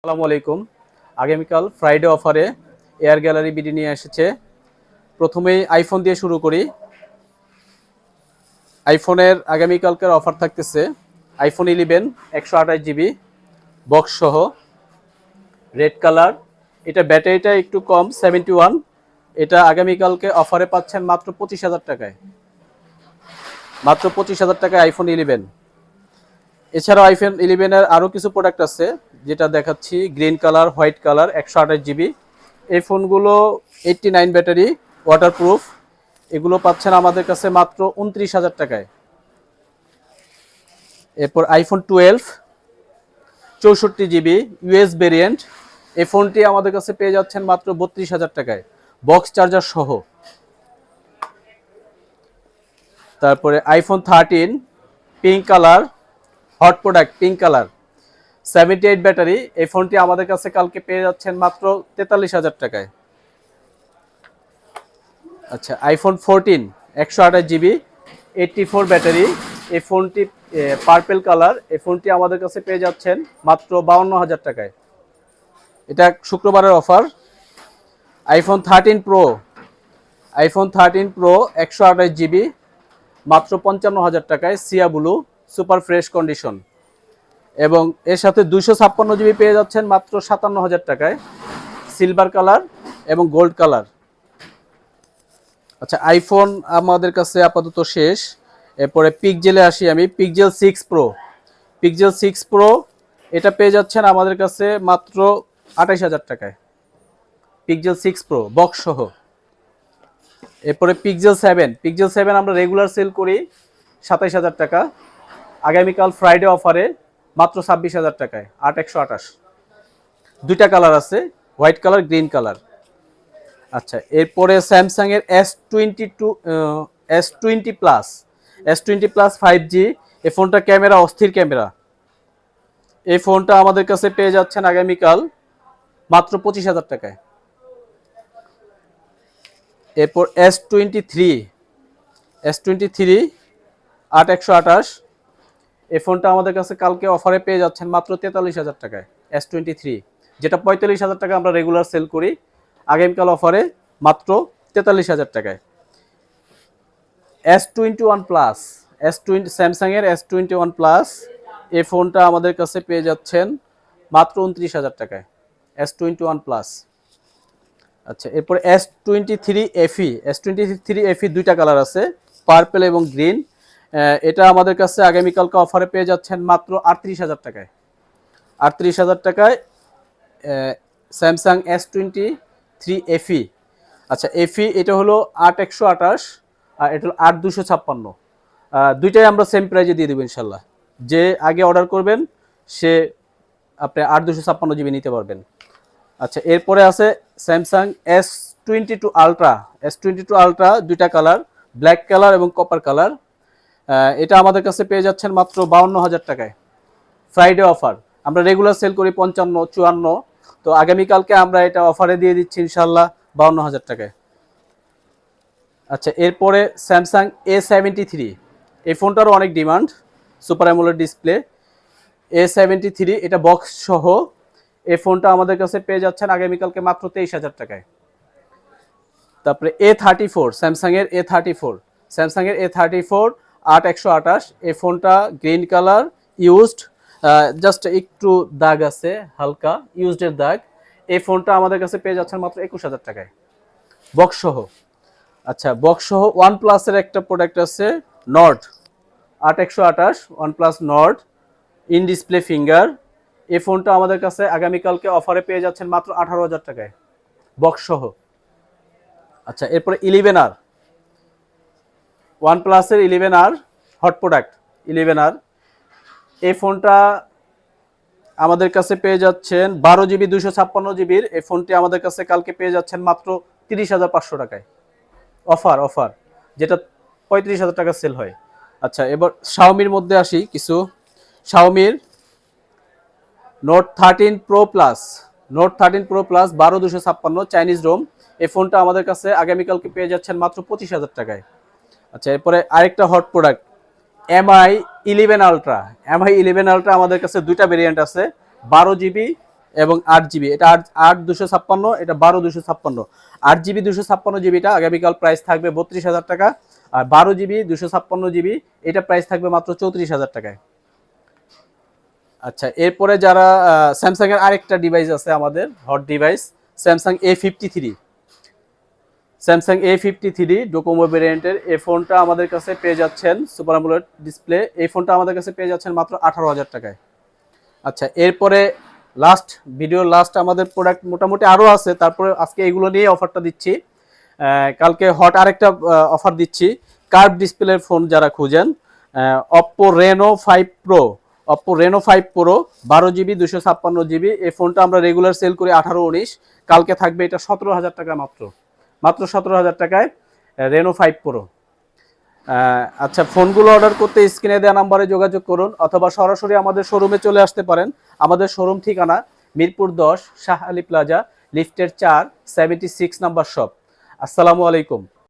আসসালামু আলাইকুম। আগামীকাল ফ্রাইডে অফারে এয়ার গ্যালারি বিডি নিয়ে এসেছে। প্রথমেই আইফোন দিয়ে শুরু করি। আইফোনের আগামীকালকের অফার থাকতেছে আইফোন 11 128 জিবি বক্স সহ, রেড কালার। এটা ব্যাটারিটা একটু কম 71। এটা আগামীকালকে অফারে পাচ্ছেন মাত্র 25,000 টাকায়। মাত্র 25,000 টাকায় আইফোন 11। এছাড়াও আইফোন 11-এর আরও কিছু প্রোডাক্ট আছে যেটা দেখাচ্ছি। Green colour, white colour, 128 GB. এই ফোনগুলো 89 ব্যাটারি, ওয়াটারপ্রুফ। এগুলো পাচ্ছেন আমাদের কাছে মাত্র 29,000 টাকায়। এরপর আইফোন 12 64 জিবি ইউএস ভেরিয়েন্ট। এই ফোনটি আমাদের কাছে পেয়ে যাচ্ছেন মাত্র 32,000 টাকায়, বক্স চার্জার সহ। তারপরে iPhone 13 pink colour, hot product, pink colour, 78 battery. এই ফোনটি আমাদের কাছে কালকে পেয়ে যাচ্ছেন মাত্র 43,000 টাকায়। আচ্ছা, আইফোন 14 128 জিবি 84 ব্যাটারি। এই ফোনটি পার্পেল কালার। এই ফোনটি আমাদের কাছে পেয়ে যাচ্ছেন মাত্র 52,000 টাকায়। এটা শুক্রবারের offer. IPhone 13 pro, iPhone 13 pro 128 GB মাত্র 55,000 টাকায়, সিয়া ব্লু, সুপার ফ্রেশ কন্ডিশন। এবং এর সাথে 256 জিবি পেয়ে যাচ্ছেন মাত্র 57,000 টাকায়, সিলভার কালার এবং গোল্ড কালার। আচ্ছা, আইফোন আমাদের কাছে আপাতত শেষ। এরপরে পিকজেলে আসি আমি। পিকজেল 6 প্রো, পিকজেল 6 প্রো এটা পেয়ে যাচ্ছেন আমাদের কাছে মাত্র 28,000 টাকায়, পিকজেল 6 প্রো বক্স সহ। এরপরে পিকজেল 7, পিকজেল 7 আমরা রেগুলার সেল করি 27,000 টাকা। আগামীকাল ফ্রাইডে অফারে মাত্র 26,000 টাকায়, 8128। দুইটা কালার আছে, হোয়াইট কালার, গ্রিন কালার। আচ্ছা, এরপরে স্যামসাং এর S20 plus, S20 plus 5G। এই ফোনটা ক্যামেরা অস্থির ক্যামেরা। এই ফোনটা আমাদের কাছে পেয়ে যাচ্ছেন আগামীকাল মাত্র 25,000 টাকায়। এরপর S23, S23 8128। এই ফোনটা আমাদের কাছে কালকে অফারে পেয়ে যাচ্ছেন মাত্র 43,000 টাকায়, S23, যেটা 45,000 টাকা আমরা রেগুলার সেল করি। আগামীকাল অফারে মাত্র 43,000 টাকায়। S21 প্লাস, S20 স্যামসাং এর S21 প্লাস। এই ফোনটা আমাদের কাছে পেয়ে যাচ্ছেন মাত্র 29,000 টাকায়, S21 প্লাস। আচ্ছা, এরপর S23 FE, S23 FE দুইটা কালার আছে, পার্পল এবং গ্রিন। এটা আমাদের কাছে আগামীকালকে অফারে পেয়ে যাচ্ছেন মাত্র 38,000 টাকায়, 38,000 টাকায় স্যামসাং S23 FE। আচ্ছা, এফি এটা হলো 8128 আর এটা হলো 8256। দুইটাই আমরা সেম প্রাইজে দিয়ে দেবো ইনশাল্লাহ। যে আগে অর্ডার করবেন সে আপনি 8256 জিবি নিতে পারবেন। আচ্ছা, এরপরে আছে Samsung S22 ultra, S22 ultra দুইটা কালার, ব্ল্যাক কালার এবং কপার কালার। এটা আমাদের কাছে পেয়ে যাচ্ছেন মাত্র 52,000 টাকায়, ফ্রাইডে অফার। আমরা রেগুলার সেল করি 55 54, তো আগামীকালকে আমরা এটা অফারে দিয়ে দিচ্ছি ইনশাল্লাহ 52,000 টাকায়। আচ্ছা, এরপরে স্যামসাং A73। এই ফোনটারও অনেক demand, super AMOLED display. A73 এটা বক্স সহ। এই ফোনটা আমাদের কাছে পেয়ে যাচ্ছেন আগামীকালকে মাত্র 23,000 টাকায়। তারপরে A34, স্যামসাং এর A34, স্যামসাং এর A34 8128। এই ফোনটা গ্রিন কালার, ইউজড, জাস্ট একটু দাগ আছে, হালকা ইউজডের দাগ। এই ফোনটা আমাদের কাছে পেয়ে যাচ্ছেন মাত্র 21,000 টাকায়, বক্স সহ। আচ্ছা, বক্স সহ ওয়ান প্লাসের একটা প্রোডাক্ট আছে, Nord 8128, one plus Nord, in display finger. এই ফোনটা আমাদের কাছে আগামীকালকে অফারে পেয়ে যাচ্ছেন মাত্র 18,000 টাকায়, বক্স সহ। আচ্ছা, এরপরে 11R, ওয়ান প্লাসের 11R হট প্রোডাক্ট 11R। এই ফোনটা আমাদের কাছে পেয়ে যাচ্ছেন 12 জিবি 256 জিবির। এই ফোনটি আমাদের কাছে কালকে পেয়ে যাচ্ছেন মাত্র 30,500 টাকায়, অফার অফার, যেটা 35,000 টাকা সেল হয়। আচ্ছা, এবার শাওমির মধ্যে আসি কিছু। শাওমির note 13 pro plus, note 13 pro plus 12256 Chinese ROM. এই ফোনটা আমাদের কাছে আগামীকালকে পেয়ে যাচ্ছেন মাত্র 25,000 টাকায়। আচ্ছা, এরপরে আরেকটা hot product MI 11 ultra. MI 11 ultra আমাদের কাছে দুইটা ভেরিয়েন্ট আছে, 12 জিবি এবং 8 জিবি, এটা 8 256, এটা 12 256। 8 জিবি 256 জিবিটা আগামীকাল প্রাইস থাকবে 32,000 টাকা, আর 12 জিবি 256 জিবি এটা প্রাইস থাকবে মাত্র 34,000 টাকায়। আচ্ছা, এরপরে যারা স্যামসাং এর আরেকটা ডিভাইস আছে আমাদের hot device, Samsung A53। Samsung A53 Docomo ভেরিয়েন্টের এই ফোনটা আমাদের কাছে পেয়ে যাচ্ছেন, সুপার অ্যামোলেড ডিসপ্লে, এই ফোনটা আমাদের কাছে পেয়ে যাচ্ছেন মাত্র 18,000 টাকায়। আচ্ছা, এরপরে ভিডিওর লাস্ট আমাদের প্রোডাক্ট মোটামুটি আরও আছে, তারপরে আজকে এগুলো নিয়ে অফারটা দিচ্ছি। কালকে হট আরেকটা অফার দিচ্ছি। কার্ভ ডিসপ্লের ফোন যারা খুঁজেন, Oppo Reno 5 pro, Oppo Reno 5 pro 12 GB 256 GB, এই ফোনটা আমরা রেগুলার সেল করি 18-19, কালকে থাকবে এটা 17,000 টাকা মাত্র, মাত্র 17,000 টাকায় রেনো 5 প্রো। আচ্ছা, ফোনগুলো অর্ডার করতে স্ক্রিনে দেওয়া নাম্বারে যোগাযোগ করুন, অথবা সরাসরি আমাদের শোরুমে চলে আসতে পারেন। আমাদের শোরুম ঠিকানা মিরপুর 10 শাহ আলী প্লাজা, লিফটের 4, 76 নাম্বার শপ। আসসালামু আলাইকুম।